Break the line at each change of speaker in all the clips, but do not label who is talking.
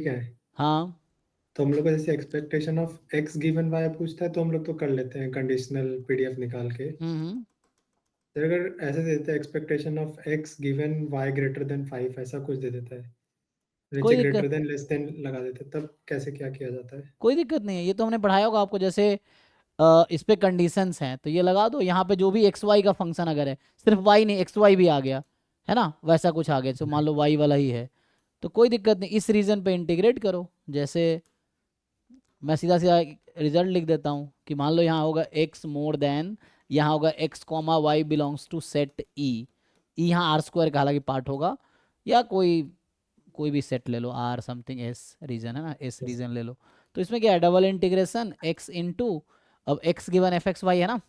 है।
हाँ
तो हम लोग को जैसे expectation of x given y पूछता है तो हम लोग तो कर लेते हैं कंडीशनल पीडीएफ निकाल के।
हम्म।
तो अगर ऐसे देते हैं expectation of x given y greater than 5 ऐसा कुछ दे देता है, नीचे
कोई दिक्कत
ग्रेटर देन लेस देन लगा देते हैं, तब कैसे क्या किया जाता है?
कोई दिक्कत नहीं है, ये तो हमने पढ़ाया होगा आपको। जैसे इस पे कंडीशंस हैं तो ये लगा दो, यहाँ पे जो भी एक्स वाई का फंक्शन अगर है, सिर्फ वाई नहीं एक्स वाई भी आ गया है ना, वैसा कुछ आ गया तो मान लो वाई वाला ही है, तो कोई दिक्कत नहीं, इस रीजन पे इंटीग्रेट करो। जैसे मैं सीधा सीधा रिजल्ट लिख देता हूँ कि मान लो यहाँ होगा एक्स मोर देन, यहाँ होगा x comma y belongs to set E. E यहाँ आर स्क्वायर का हालांकि पार्ट होगा, या कोई कोई भी सेट ले लो, आर समथिंग एस रीजन है ना, एस रीजन ले लो। तो इसमें क्या है, डबल इंटीग्रेशन एक्स इंटू, अब x given f x y है ना,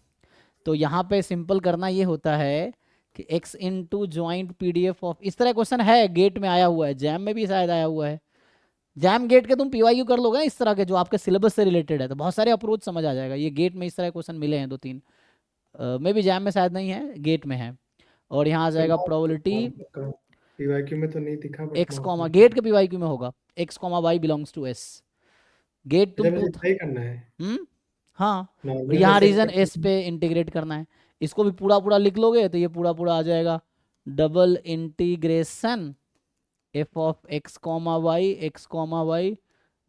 तो यहाँ पे सिंपल करना ये होता है कि x into joint PDF of, इस तरह क्वेश्चन है गेट में आया हुआ है, जैम में भी शायद आया हुआ है। जैम गेट के तुम पीवाईक्यू कर लोगे ना इस तरह के जो आपके सिलेबस से रिलेटेड है, तो बहुत सारे अप्रोच समझ आ जाएगा। ये गेट में इस तरह क्वेश्चन मिले हैं 2-3, मे भी जैम में शायद नहीं है, गेट में है। और यहाँ आ
सर
जाएगा
मार्क
प्रोबेबिलिटी
का पीवाईक्यू में तो नहीं दिखा बट
एक्स
मार्क
कॉमा,
में
गेट के पीवाईक्यू में होगा x comma y belongs to s, गेट
अच्छा
तुम
मुझे
टू।
सही करना है।
हाँ, और
नॉर्मल में
यहाँ
सेट
रीजन
करते
एस
हैं।
पे इंटीग्रेट करना है। इसको भी पूरा पूरा लिख लोगे तो ये पूरा पूरा आ जाएगा, double integration f of x comma y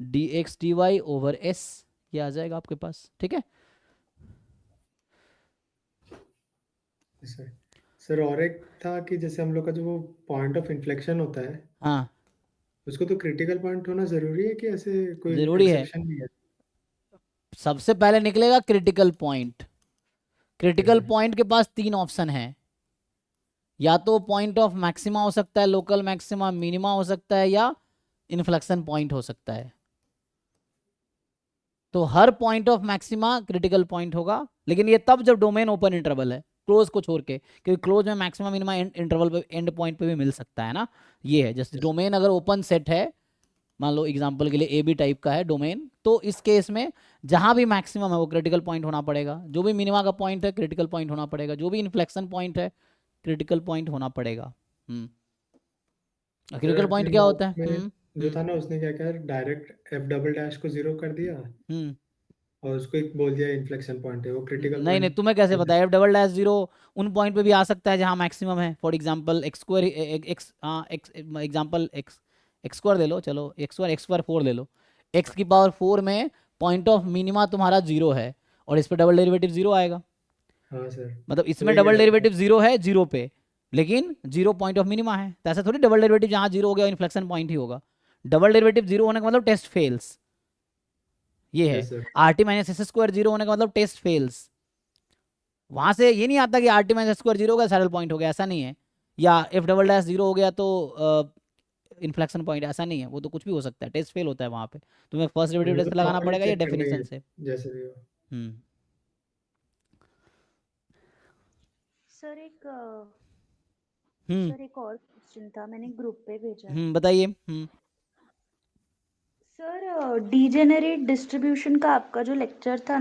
d x d y over s, ये आ जाएगा आपके पास, ठीक है।
सर सर और एक था कि जैसे हम लोग का जो वो पॉइंट ऑफ इन्फ्लेक्शन होता है,
हाँ
उसको तो क्रिटिकल पॉइंट होना जरूरी है कि ऐसे कोई
जरूरी है,
एक्सेप्शन भी है?
सबसे पहले निकलेगा क्रिटिकल पॉइंट। क्रिटिकल
जैसे
पॉइंट के पास 3 ऑप्शन है, या तो पॉइंट ऑफ मैक्सिमा हो सकता है, लोकल मैक्सिमा मिनिमा हो सकता है, या इन्फ्लेक्शन पॉइंट हो सकता है। तो हर point of maxima critical point होगा, लेकिन ये तब जब डोमेन ओपन इंटरवल है, क्लोज को छोड़ के, क्योंकि क्लोज में मैक्सिमा मिनिमा इंटरवल पे एंड पॉइंट पे भी मिल सकता है ना। ये है जैसे
जैसे
डोमेन अगर ओपन सेट है, मान लो एग्जांपल के लिए ए बी टाइप का है डोमेन, तो इस केस में जहां भी मैक्सिमम है वो क्रिटिकल पॉइंट होना पड़ेगा, जो भी मिनिमा का पॉइंट है क्रिटिकल पॉइंट होना पड़ेगा, जो भी इन्फ्लेक्शन पॉइंट है क्रिटिकल पॉइंट होना पड़ेगा। क्रिटिकल
सर जो
पॉइंट क्या होता
नोट
है?
में जो था ना, उसने क्या किया, डायरेक्ट एफ डबल डैश को जीरो कर दिया
हम्म
और उसको एक बोल दिया इन्फ्लेक्शन पॉइंट है, वो क्रिटिकल
नहीं नहीं,
पॉइंट।
तुम्हें कैसे पता है? एफ डबल डैश जीरो उन पॉइंट पे भी आ सकता है जहां मैक्सिमम है, for example x square, x, हाँ x example x, x square ले लो, चलो एक्स स्क्वायर 4 ले लो, एक्स की पावर 4 में पॉइंट ऑफ मिनिमा तुम्हारा जीरो है, और इस पे डबल डेरिवेटिव जीरो आएगा।
हाँ सर,
मतलब
तो
इसमें
वही कह
डबल
रहा था।
डेरिवेटिव जीरो है जीरो पे, लेकिन जीरो पॉइंट ऑफ मिनिमा है, तो ऐसा थोड़ी डबल डेरिवेटिव जहां जीरो हो गया इन्फ्लेक्शन पॉइंट ही होगा। डबल डेरिवेटिव जीरो होने का मतलब टेस्ट फेल्स, ये है।
Yes sir.
R T minus S square zero होने का मतलब टेस्ट फेल्स। वहां से ये नहीं आता कि R T minus square zero हो गया सैडल पॉइंट हो गया, ऐसा नहीं है। या एफ डबल डैश जीरो हो गया तो इन्फ्लेक्शन पॉइंट, ऐसा नहीं है, वो तो कुछ भी हो सकता है, टेस्ट फेल होता है वहां पे। तुम्हें फर्स्ट डेरिवेटिव
मुझे
टेस्ट
तो
पे लगाना
प्रॉपर्टी
पड़ेगा या
चेक करनी
डेफिनेशन
है,
से।
जैसे भी हो।
हम्म
सर
हम्म
एक और क्वेश्चन था, मैंने ग्रुप पे भेजा है।
बताइए।
सर डीजेनरेट डिस्ट्रीब्यूशन का आपका जो लेक्चर था